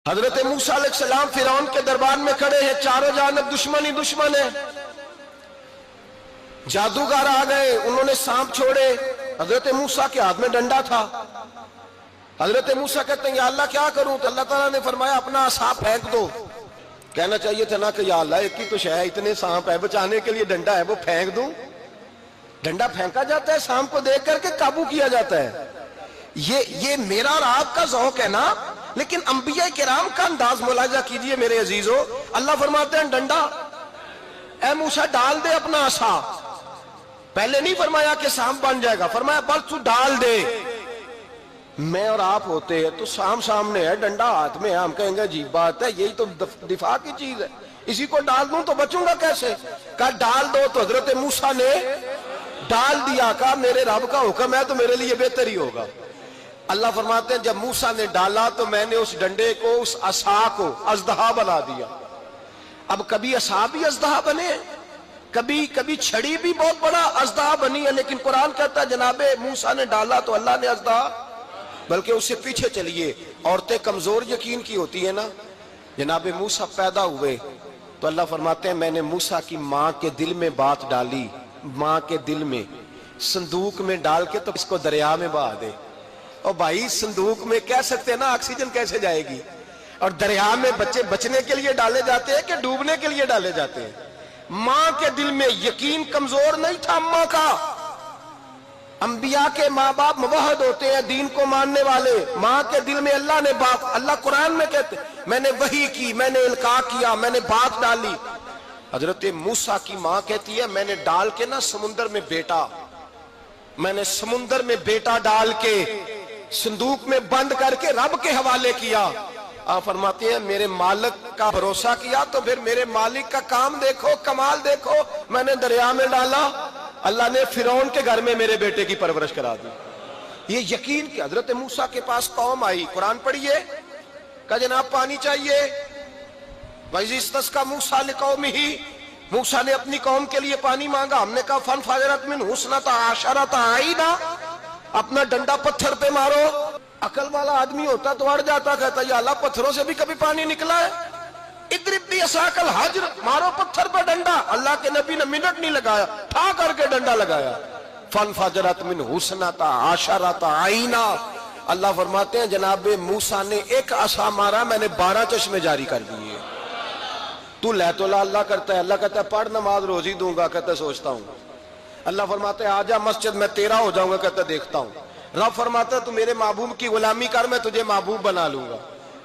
حضرت موسیٰ علیہ السلام فرعون کے دربار میں کھڑے ہیں، چاروں جانب دشمن ہی دشمن ہے۔ جادوگر آ گئے، انہوں نے سانپ چھوڑے، حضرت موسیٰ کے ہاتھ میں ڈنڈا تھا۔ حضرت موسیٰ کہتے ہیں یا اللہ کیا کروں؟ تو اللہ تعالیٰ نے فرمایا اپنا عصا پھینک دو۔ کہنا چاہیے تھا نا کہ یا اللہ ایک ہی تو شے ہے، اتنے سانپ ہے، بچانے کے لیے ڈنڈا ہے، وہ پھینک دوں؟ ڈنڈا پھینکا جاتا ہے، سانپ کو دیکھ کر کے قابو کیا جاتا ہے۔ یہ میرا اور آپ کا ذوق ہے نا، لیکن انبیاء کرام کا انداز ملاحظہ کیجئے میرے عزیزو۔ اللہ فرماتے ہیں ڈنڈا، اے موسیٰ ڈال دے اپنا عصا۔ پہلے نہیں فرمایا کہ سانپ بن جائے گا، فرمایا بس تو ڈال دے۔ میں اور آپ ہوتے ہیں تو سانپ سامنے ہے، ڈنڈا ہاتھ میں ہے، ہم کہیں گے عجیب بات ہے، یہی تو دفاع کی چیز ہے، اسی کو ڈال دوں تو بچوں گا کیسے؟ کہا ڈال دو، تو حضرت موسیٰ نے ڈال دیا۔ کہا میرے رب کا حکم ہے تو میرے لیے بہتر ہی ہوگا۔ اللہ فرماتے ہیں جب موسیٰ نے ڈالا تو میں نے اس ڈنڈے کو، اس عصا کو اژدہا بنا دیا۔ اب کبھی عصا بھی اژدہا بنے، کبھی چھڑی بھی بہت بڑا اژدہا بنی ہے، لیکن قرآن کہتا ہے جناب موسیٰ نے ڈالا تو اللہ نے اژدہا، بلکہ اس سے پیچھے چلیے، عورتیں کمزور یقین کی ہوتی ہیں نا۔ جناب موسیٰ پیدا ہوئے تو اللہ فرماتے ہیں میں نے موسیٰ کی ماں کے دل میں بات ڈالی، ماں کے دل میں، صندوق میں ڈال کے تو اس کو دریا میں بہا دے۔ اور بھائی صندوق میں کہہ سکتے ہیں نا آکسیجن کیسے جائے گی؟ اور دریا میں بچے بچنے کے لیے ڈالے جاتے ہیں کہ ڈوبنے کے لیے ڈالے جاتے ہیں؟ ماں کے دل میں یقین کمزور نہیں تھا اماں کا۔ انبیاء کے ماں باپ موحد ہوتے ہیں، دین کو ماننے والے۔ ماں کے دل میں اللہ نے بات، اللہ قرآن میں کہتے میں نے وحی کی، میں نے القاء کیا، میں نے بات ڈالی۔ حضرت موسیٰ کی ماں کہتی ہے میں نے ڈال کے نا سمندر میں بیٹا، میں نے سمندر میں بیٹا ڈال کے صندوق میں بند کر کے رب کے حوالے کیا۔ آپ فرماتے ہیں میرے مالک کا بھروسہ کیا تو پھر میرے مالک کا کام دیکھو، کمال دیکھو، میں نے دریا میں ڈالا، اللہ نے فرعون کے گھر میں میرے بیٹے کی پرورش کرا دی۔ یہ یقین کہ حضرت موسیٰ کے پاس قوم آئی، قرآن پڑھیے، کہا جناب پانی چاہیے، وَإِذِ اسْتَسْقَىٰ مُوسَىٰ لِقَوْمِهِ، موسیٰ نے اپنی قوم کے لیے پانی مانگا، ہم نے کہا فَانْفَجَرَتْ مِنْهُ اثْنَتَا عَشَرَةَ عَيْنًا، اپنا ڈنڈا پتھر پہ مارو۔ عقل والا آدمی ہوتا تو اڑ جاتا، کہتا یا اللہ پتھروں سے بھی کبھی پانی نکلا ہے؟ اضرب بعصاک الحجر، مارو پتھر پہ ڈنڈا۔ اللہ کے نبی نے منٹ نہیں لگایا، ٹھا کر کے ڈنڈا لگایا۔ فَانْفَجَرَتْ مِنْهُ اثْنَتَا عَشَرَةَ عَيْنًا، اللہ فرماتے ہیں جناب موسیٰ نے ایک عصا مارا، میں نے 12 چشمے جاری کر دیے۔ تو لے تو لا اللہ کرتا ہے، اللہ کہتا ہے پڑھ نماز روزی دوں گا، کہتا ہے سوچتا ہوں۔ اللہ فرماتا ہے آجا مسجد میں تیرا ہو جاؤں گا، کہتا ہے دیکھتا ہوں۔ رب فرماتا ہے تو میرے محبوب کی غلامی کر، میں تجھے محبوب بنا لوں گا۔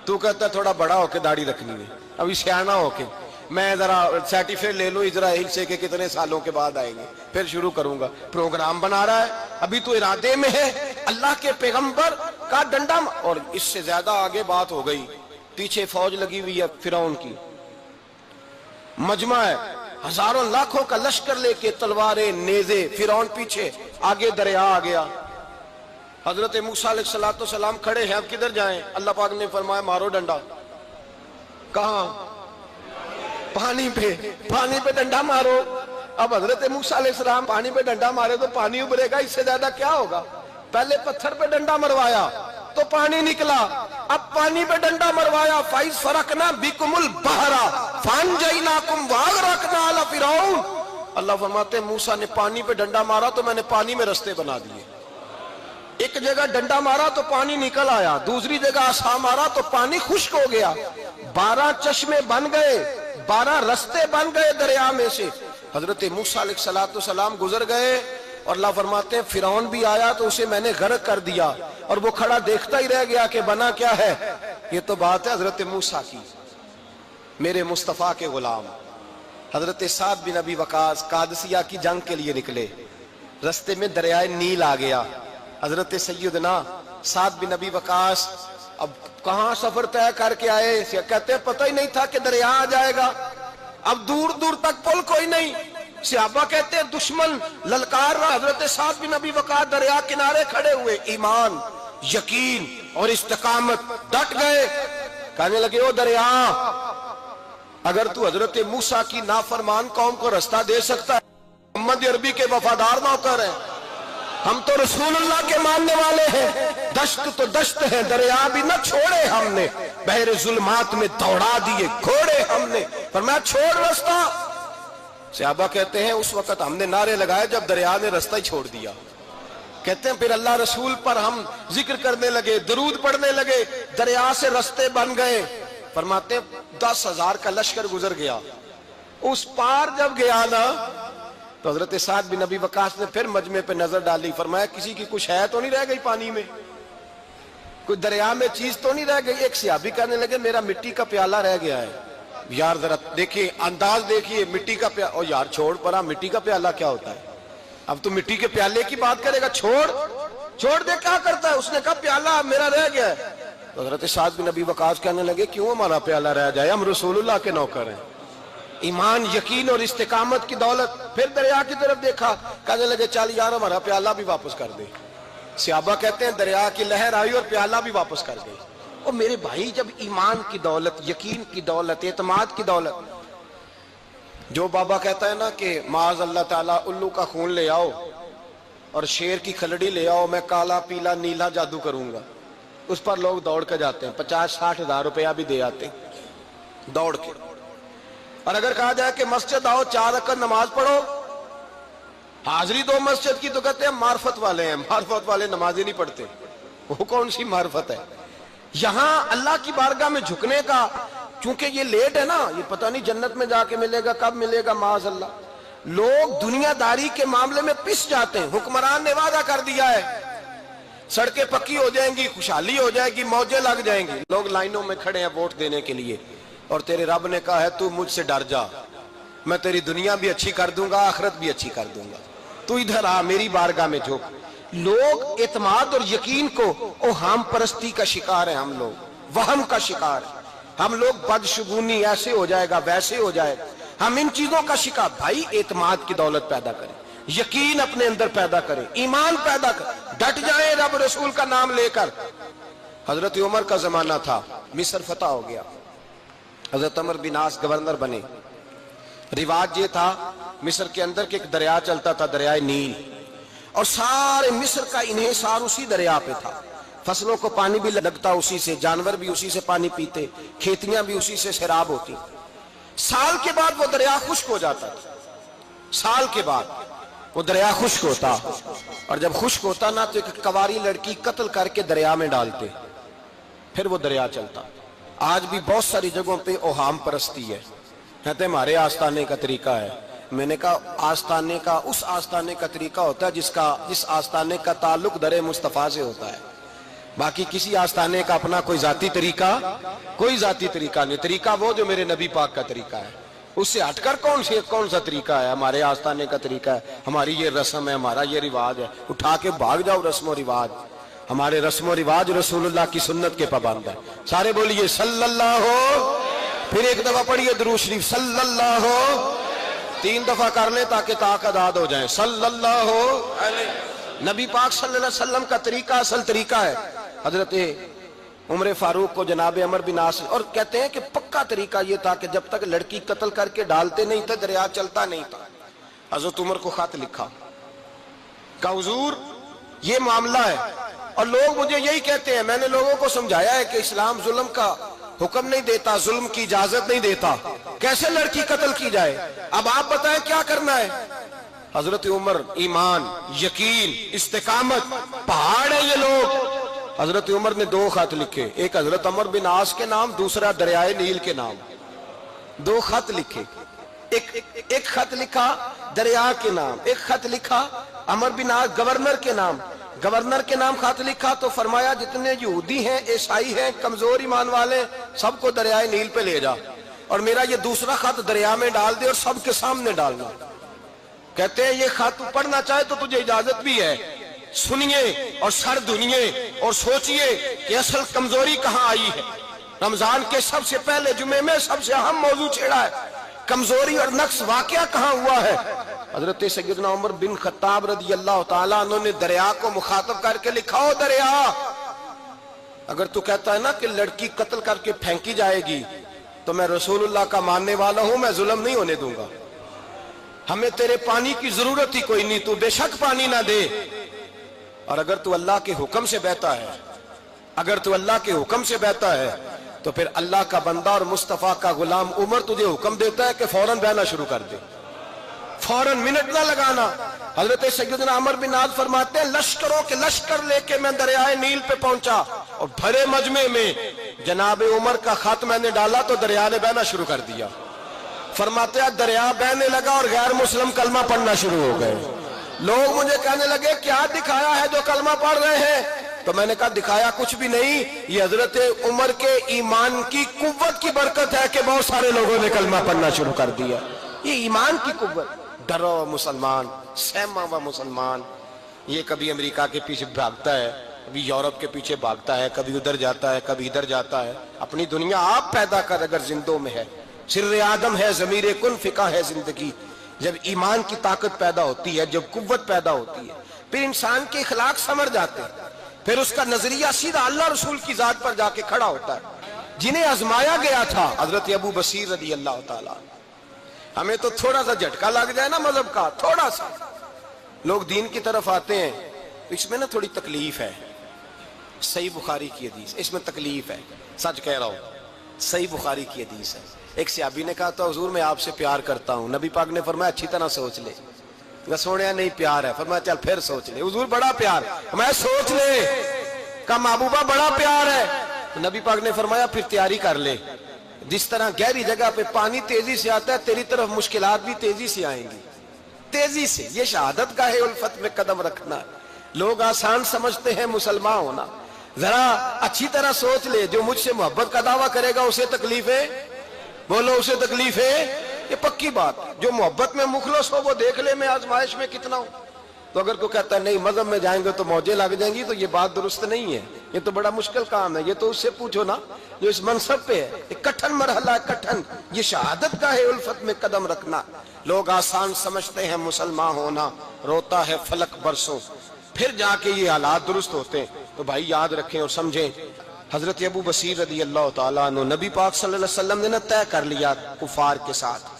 تو کہتا ہے تھوڑا بڑا ہو کے داڑھی رکھنی ہے، ابھی سیانہ ہو کے، میں ذرا سرٹیفکیٹ لے لوں اسرائیل سے کہ کتنے سالوں کے بعد آئیں گے، پھر شروع کروں گا۔ پروگرام بنا رہا ہے، ابھی تو ارادے میں ہے۔ اللہ کے پیغمبر کا ڈنڈا، اور اس سے زیادہ آگے بات ہو گئی، پیچھے فوج لگی ہوئی ہے فرعون کی، مجمع ہے، ہزاروں لاکھوں کا لشکر لے کے، تلواریں، نیزے، فرعون پیچھے، آگے دریا آ گیا۔ حضرت موسیٰ علیہ السلام کھڑے ہیں، اب کدھر جائیں؟ اللہ پاک نے فرمایا مارو ڈنڈا۔ کہاں؟ پانی پہ ڈنڈا مارو۔ اب حضرت موسیٰ علیہ السلام پانی پہ ڈنڈا مارے تو پانی ابھرے گا، اس سے زیادہ کیا ہوگا؟ پہلے پتھر پہ ڈنڈا مروایا تو پانی نکلا، اب پانی پہ ڈنڈا مروایا، فَإِذْ فَرَقْنَا بِكُمُ الْبَحْرَ فَأَنْجَيْنَاكُمْ وَأَغْرَقْنَا آلَ فِرْعَوْنَ۔ اللہ فرماتے ہیں موسیٰ نے پانی پہ ڈنڈا مارا تو میں نے پانی میں رستے بنا دیے۔ ایک جگہ ڈنڈا مارا تو پانی نکل آیا، دوسری جگہ عصا مارا تو پانی خشک ہو گیا، 12 چشمے بن گئے، 12 رستے بن گئے دریا میں سے۔ حضرت موسیٰ علیہ السلام گزر گئے، اور اللہ فرماتے ہیں فرعون بھی آیا تو اسے میں نے غرق کر دیا، اور وہ کھڑا دیکھتا ہی رہ گیا کہ بنا کیا ہے۔ یہ تو بات ہے حضرت موسیٰ کی، میرے مصطفیٰ کے غلام۔ حضرت سعد بن ابی وقاص قادسیہ کی جنگ کے لیے نکلے، رستے میں دریائے نیل آ گیا۔ حضرت سیدنا سعد بن ابی وقاص اب کہاں سفر طے کر کے آئے، کہتے ہیں پتہ ہی نہیں تھا کہ دریا آ جائے گا، اب دور دور تک پل کوئی نہیں۔ صحابہ کہتے ہیں دشمن للکار رہا، حضرت سعد بن ابی وقاص دریا کنارے کھڑے ہوئے، ایمان، یقین اور استقامت، ڈٹ گئے، کہنے لگے او دریا، اگر تو حضرت موسیٰ کی نافرمان قوم کو رستہ دے سکتا ہے، محمد عربی کے وفادار نوکر ہیں، ہم تو رسول اللہ کے ماننے والے ہیں، دشت تو دشت ہے، دریا بھی نہ چھوڑے ہم نے، بحر ظلمات میں دوڑا دیے گھوڑے ہم نے، فرمایا چھوڑ رستہ۔ صحابہ کہتے ہیں اس وقت ہم نے نعرے لگائے جب دریا نے رستہ ہی چھوڑ دیا۔ کہتے ہیں پھر اللہ رسول پر ہم ذکر کرنے لگے، درود پڑھنے لگے، دریا سے رستے بن گئے۔ فرماتے ہیں 10,000 کا لشکر گزر گیا، اس پار جب گیا نا تو حضرت سعد بن ابی وقاص نے پھر مجمع پہ نظر ڈالی، فرمایا کسی کی کچھ ہے تو نہیں رہ گئی پانی میں، کوئی دریا میں چیز تو نہیں رہ گئی؟ ایک صحابی کہنے لگے میرا مٹی کا پیالہ رہ گیا ہے۔ یار ذرا دیکھیے انداز دیکھیے، مٹی کا پیالہ، او یار چھوڑ پرا، مٹی کا پیالہ کیا ہوتا ہے؟ اب تو مٹی کے پیالے کی بات کرے گا، چھوڑ دے، کیا کرتا ہے؟ اس نے کہا پیالہ میرا رہ گیا ہے۔ تو حضرت سعد بن ابی وقاص کہنے لگے کیوں ہمارا پیالہ رہ جائے، ہم رسول اللہ کے نوکر ہیں۔ ایمان، یقین اور استقامت کی دولت۔ پھر دریا کی طرف دیکھا، کہنے لگے چل یار ہمارا پیالہ بھی واپس کر دے۔ صحابہ کہتے ہیں دریا کی لہر آئی اور پیالہ بھی واپس کر گئی۔ اور میرے بھائی جب ایمان کی دولت، یقین کی دولت، اعتماد کی دولت، جو بابا کہتا ہے نا کہ معاذ اللہ تعالیٰ الو کا خون لے آؤ اور شیر کی کھلڑی لے آؤ، میں کالا پیلا نیلا جادو کروں گا، اس پر لوگ دوڑ کے جاتے ہیں، 50-60 ہزار روپیہ بھی دے آتے ہیں دوڑ کے۔ اور اگر کہا جائے کہ مسجد آؤ 4 رکعت نماز پڑھو، حاضری دو مسجد کی، تو کہتے ہیں معرفت والے ہیں، معرفت والے نماز ہی نہیں پڑھتے۔ وہ کون سی معرفت ہے؟ یہاں اللہ کی بارگاہ میں جھکنے کا، چونکہ یہ لیٹ ہے نا، یہ پتہ نہیں جنت میں جا کے ملے گا، کب ملے گا، معاذ اللہ۔ لوگ دنیا داری کے معاملے میں پس جاتے ہیں۔ حکمران نے وعدہ کر دیا ہے سڑکیں پکی ہو جائیں گی، خوشحالی ہو جائے گی، موجیں لگ جائیں گی، لوگ لائنوں میں کھڑے ہیں ووٹ دینے کے لیے، اور تیرے رب نے کہا ہے تو مجھ سے ڈر جا، میں تیری دنیا بھی اچھی کر دوں گا، آخرت بھی اچھی کر دوں گا، تو ادھر آ میری بارگاہ میں جھک۔ لوگ اعتماد اور یقین کو اوہام پرستی کا شکار ہیں، ہم لوگ وہم کا شکار ہیں، ہم لوگ بدشگونی ایسے ہو جائے گا ویسے ہو جائے گا، ہم ان چیزوں کا شکار۔ بھائی اعتماد کی دولت پیدا کریں، یقین اپنے اندر پیدا کریں، ایمان پیدا کریں، ڈٹ جائیں رب رسول کا نام لے کر۔ حضرت عمر کا زمانہ تھا، مصر فتح ہو گیا، حضرت عمر بن عاص گورنر بنے۔ رواج یہ تھا مصر کے اندر کہ ایک دریا چلتا تھا، دریائے نیل، اور سارے مصر کا انحصار اسی دریا پہ تھا، فصلوں کو پانی بھی لگتا اسی سے، جانور بھی اسی سے پانی پیتے، کھیتیاں بھی اسی سے سیراب ہوتی۔ سال کے بعد وہ دریا خشک ہو جاتا تھا، سال کے بعد وہ دریا خشک ہوتا، اور جب خشک ہوتا نا تو ایک کواری لڑکی قتل کر کے دریا میں ڈالتے، پھر وہ دریا چلتا۔ آج بھی بہت ساری جگہوں پہ اوہام پرستی ہے، کہتے ہیں ہمارے آستانے کا طریقہ ہے۔ میں نے کہا آستانے کا اس آستانے کا طریقہ ہوتا ہے جس آستانے کا تعلق در مصطفیٰ سے ہوتا ہے، باقی کسی آستانے کا اپنا کوئی ذاتی طریقہ نہیں۔ طریقہ وہ جو میرے نبی پاک کا طریقہ ہے، اس سے ہٹ کر کون سا طریقہ ہے؟ ہمارے آستانے کا طریقہ ہے، ہماری یہ رسم ہے، ہمارا یہ رواج ہے، اٹھا کے بھاگ جاؤ رسم و رواج۔ ہمارے رسم و رواج رسول اللہ کی سنت کے پابند ہے۔ سارے بولیے صلی اللہ ہو، پھر ایک دفعہ پڑھیے درود شریف صلی اللہ ہو، 3 دفعہ کر لیں تاکہ تعداد ہو جائیں، صلی اللہ علیہ۔ نبی پاک صلی اللہ علیہ وسلم کا طریقہ اصل طریقہ ہے۔ حضرت عمر فاروق کو جناب عمر بن عاص، اور کہتے ہیں کہ پکا طریقہ یہ تھا کہ جب تک لڑکی قتل کر کے ڈالتے نہیں تھے دریا چلتا نہیں تھا۔ حضرت عمر کو خط لکھا کہ حضور یہ معاملہ ہے، اور لوگ مجھے یہی کہتے ہیں، میں نے لوگوں کو سمجھایا ہے کہ اسلام ظلم کا حکم نہیں دیتا، ظلم کی اجازت نہیں دیتا، کیسے لڑکی قتل کی جائے، اب آپ بتائیں کیا کرنا ہے؟ حضرت عمر ایمان، یقین، استقامت، پہاڑ ہے یہ لوگ۔ حضرت عمر نے 2 خط لکھے، ایک حضرت عمر بن عاص کے نام، دوسرا دریائے نیل کے نام، 2 خط لکھے۔ ایک خط لکھا دریا کے نام، ایک خط لکھا عمر بن عاص گورنر کے نام، گورنر کے نام خط لکھا تو فرمایا جتنے یہودی ہیں، عیسائی ہیں، کمزور ایمان والے، سب کو دریائے نیل پہ لے جا، اور میرا یہ دوسرا خط دریا میں ڈال دے اور سب کے سامنے ڈالنا۔ کہتے ہیں یہ خط پڑھنا چاہے تو تجھے اجازت بھی ہے، سنیے اور سر دھنیے اور سوچئے کہ اصل کمزوری کہاں آئی ہے۔ رمضان کے سب سے پہلے جمعے میں سب سے اہم موضوع چھیڑا ہے، کمزوری اور نقص واقعہ کہاں ہوا ہے۔ حضرت سیدنا عمر بن خطاب رضی اللہ تعالیٰ عنہ نے دریا کو مخاطب کر کے لکھا، ہو دریا، اگر تو کہتا ہے نا کہ لڑکی قتل کر کے پھینکی جائے گی تو میں رسول اللہ کا ماننے والا ہوں، میں ظلم نہیں ہونے دوں گا، ہمیں تیرے پانی کی ضرورت ہی کوئی نہیں، تو بے شک پانی نہ دے، اور اگر تو اللہ کے حکم سے بہتا ہے، اگر تو اللہ کے حکم سے بہتا ہے تو پھر اللہ کا بندہ اور مصطفیٰ کا غلام عمر تجھے حکم دیتا ہے کہ فوراً بہنا شروع کر دے، فوراً منٹ نہ لگانا۔ حضرت سیدنا عمر بن عاص فرماتے ہیں لشکروں کے لشکر لے کے میں دریائے نیل پہ پہنچا اور بھرے مجمع میں جناب عمر کا خط میں نے ڈالا تو دریا نے بہنا شروع کر دیا۔ فرماتے ہیں دریا بہنے لگا اور غیر مسلم کلمہ پڑھنا شروع ہو گئے۔ لوگ مجھے کہنے لگے کیا دکھایا ہے جو کلمہ پڑھ رہے ہیں؟ تو میں نے کہا دکھایا کچھ بھی نہیں، یہ حضرت عمر کے ایمان کی قوت کی برکت ہے کہ بہت سارے لوگوں نے کلمہ پڑھنا شروع کر دیا۔ یہ ایمان کی قوت، ڈرا ہوا مسلمان، سہما ہوا مسلمان، یہ کبھی امریکہ کے پیچھے بھاگتا ہے، کبھی یورپ کے پیچھے بھاگتا ہے، کبھی ادھر جاتا ہے، کبھی ادھر جاتا ہے۔ اپنی دنیا آپ پیدا کر اگر زندوں میں ہے، سر آدم ہے، ضمیر کن فقہ ہے زندگی۔ جب ایمان کی طاقت پیدا ہوتی ہے، جب قوت پیدا ہوتی ہے، پھر انسان کے اخلاق سمر جاتے ہیں، پھر اس کا نظریہ سیدھا اللہ رسول کی ذات پر جا کے کھڑا ہوتا ہے۔ جنہیں آزمایا گیا تھا حضرت ابو بصیر رضی اللہ تعالیٰ، ہمیں تو تھوڑا سا جھٹکا لگ جائے نا مذہب کا، تھوڑا سا لوگ دین کی طرف آتے ہیں تو اس میں نا تھوڑی تکلیف ہے۔ صحیح بخاری کی حدیث، اس میں تکلیف ہے، سچ کہہ رہا ہوں، صحیح بخاری کی حدیث ہے۔ ایک صحابی نے کہا تھا حضور میں آپ سے پیار کرتا ہوں، نبی پاک نے فرمایا اچھی طرح سوچ لے۔ سونے نہیں پیار ہے، فرمایا چل پھر سوچ لے۔ حضور بڑا پیار، میں سوچ لے۔ کہا محبوبہ بڑا پیار ہے، نبی پاک نے فرمایا پھر تیاری کر لے، جس طرح گہری جگہ پہ پانی تیزی سے آتا ہے تیری طرف مشکلات بھی تیزی سے آئیں گی، تیزی سے۔ یہ شہادت گاہ الفت میں قدم رکھنا۔ لوگ آسان سمجھتے ہیں مسلمان ہونا، ذرا اچھی طرح سوچ لے، جو مجھ سے محبت کا دعویٰ کرے گا اسے تکلیف ہے، بولو اسے تکلیف ہے، یہ پکی بات۔ جو محبت میں مخلص ہو وہ دیکھ لے میں آزمائش میں کتنا ہوں۔ تو اگر کوئی کہتا ہے نہیں مذہب میں جائیں گے تو موجیں لگ جائیں گی، تو یہ بات درست نہیں ہے، یہ تو بڑا مشکل کام ہے۔ یہ تو اس سے پوچھو نا جو اس منصب پہ ہے، یہ کٹھن مرحلہ ہے، کٹھن۔ یہ شہادت گاہ الفت میں قدم رکھنا۔ لوگ آسان سمجھتے ہیں مسلمان ہونا، روتا ہے فلک برسوں، پھر جا کے یہ حالات درست ہوتے ہیں۔ تو بھائی یاد رکھیں اور سمجھیں، حضرت ابو بصیر رضی اللہ تعالیٰ عنہ، نبی پاک صلی اللہ علیہ وسلم نے طے کر لیا کفار کے ساتھ،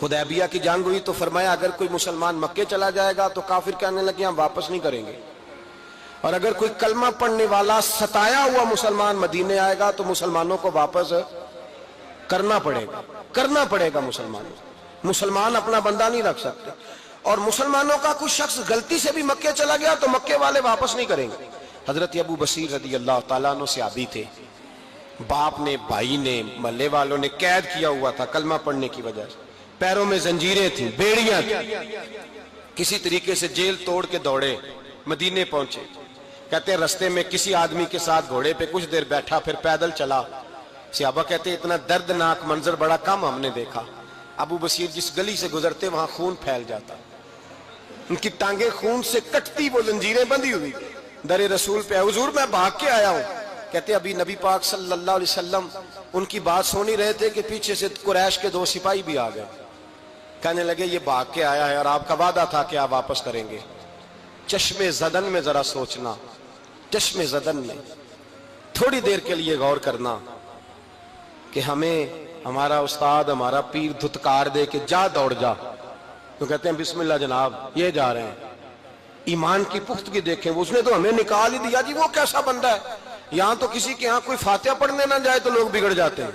حدیبیہ کی جنگ ہوئی تو فرمایا اگر کوئی مسلمان مکے چلا جائے گا تو کافر کہنے لگے ہم واپس نہیں کریں گے، اور اگر کوئی کلمہ پڑھنے والا ستایا ہوا مسلمان مدینے آئے گا تو مسلمانوں کو واپس کرنا پڑے گا، کرنا پڑے گا۔ مسلمان اپنا بندہ نہیں رکھ سکتے، اور مسلمانوں کا کوئی شخص غلطی سے بھی مکے چلا گیا تو مکے والے واپس نہیں کریں گے۔ حضرت ابو بصیر رضی اللہ تعالیٰ عنہ صحابی تھے، باپ نے، بھائی نے، محلے والوں نے قید کیا ہوا تھا کلمہ پڑھنے کی وجہ سے، پیروں میں زنجیریں تھیں، بیڑیاں تھیں، کسی طریقے سے جیل توڑ کے دوڑے مدینے پہنچے۔ کہتے ہیں رستے میں کسی آدمی کے ساتھ گھوڑے پہ کچھ دیر بیٹھا پھر پیدل چلا۔ صحابہ کہتے ہیں اتنا دردناک منظر بڑا کم ہم نے دیکھا۔ ابو بصیر جس گلی سے گزرتے وہاں خون پھیل جاتا، ان کی ٹانگیں خون سے کٹتی، وہ زنجیریں بندھی ہوئی در رسول پہ۔ حضور میں بھاگ کے آیا ہوں۔ کہتے ابھی نبی پاک صلی اللہ علیہ وسلم ان کی بات سن ہی رہے تھے کہ پیچھے سے قریش کے 2 سپاہی بھی آ گئے، کہنے لگے یہ بھاگ کے آیا ہے اور آپ کا وعدہ تھا کہ آپ واپس کریں گے۔ چشم زدن میں ذرا سوچنا، چشم زدن میں تھوڑی دیر کے لیے غور کرنا کہ ہمیں ہمارا استاد، ہمارا پیر دھتکار دے کہ جا دوڑ جا، تو کہتے ہیں بسم اللہ جناب یہ جا رہے ہیں۔ ایمان کی پختگی دیکھیں، اس نے تو ہمیں نکال ہی دیا جی، وہ کیسا بندہ ہے۔ یہاں تو کسی کے ہاں کوئی فاتحہ پڑھنے نہ جائے تو لوگ بگڑ جاتے ہیں،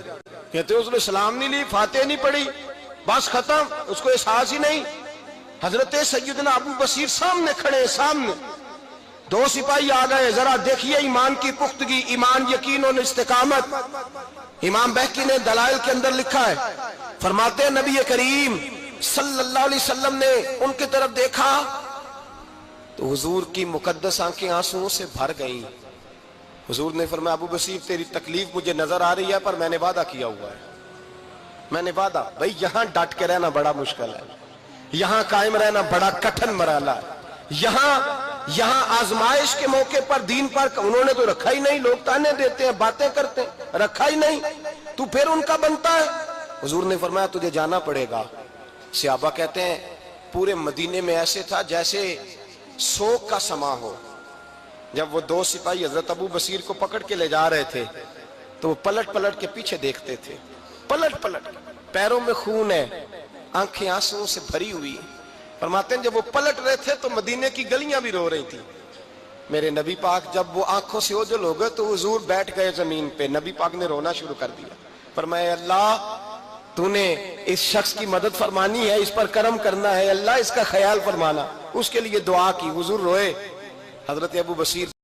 کہتے ہیں اس نے سلام نہیں لی، فاتحہ نہیں پڑھی، بس ختم، اس کو احساس ہی نہیں۔ حضرت سیدنا ابو بصیر سامنے کھڑے، سامنے 2 سپاہی آ گئے، ذرا دیکھیے ایمان کی پختگی، ایمان، یقین اور استقامت۔ امام بہقی نے دلائل کے اندر لکھا ہے، فرماتے ہیں نبی کریم صلی اللہ علیہ وسلم نے ان کی طرف دیکھا تو حضور کی مقدس آنکھیں آنسوؤں سے بھر گئیں۔ حضور نے فرمایا ابو بصیر تیری تکلیف مجھے نظر آ رہی ہے پر میں نے وعدہ کیا ہوا ہے، میں نے وعدہ۔ بھائی یہاں ڈٹ کے رہنا بڑا مشکل ہے، یہاں قائم رہنا بڑا کٹھن مرحلہ ہے۔ یہاں آزمائش کے موقع پر دین پر انہوں نے تو رکھا ہی نہیں، لوگ تانے دیتے ہیں، باتیں کرتے ہیں، رکھا ہی نہیں، تو پھر ان کا بنتا ہے۔ حضور نے فرمایا تجھے جانا پڑے گا۔ صحابہ کہتے ہیں پورے مدینے میں ایسے تھا جیسے سوگ کا سما ہو۔ جب وہ 2 سپاہی حضرت ابو بصیر کو پکڑ کے لے جا رہے تھے تو وہ پلٹ پلٹ کے پیچھے دیکھتے تھے، پلٹ پلٹ، پیروں میں خون ہے، آنکھیں آنسوؤں سے بھری ہوئی، فرماتے ہیں جب وہ پلٹ رہے تھے تو مدینے کی گلیاں بھی رو رہی تھی. میرے نبی پاک جب وہ آنکھوں سے اوجھل ہو گئے تو حضور بیٹھ گئے زمین پہ. نبی پاک نے رونا شروع کر دیا. فرمایا اللہ تو نے اس شخص کی مدد فرمانی ہے, اس پر کرم کرنا ہے, اللہ اس کا خیال فرمانا. اس کے لیے دعا کی, حضور روئے. حضرت ابو بصیر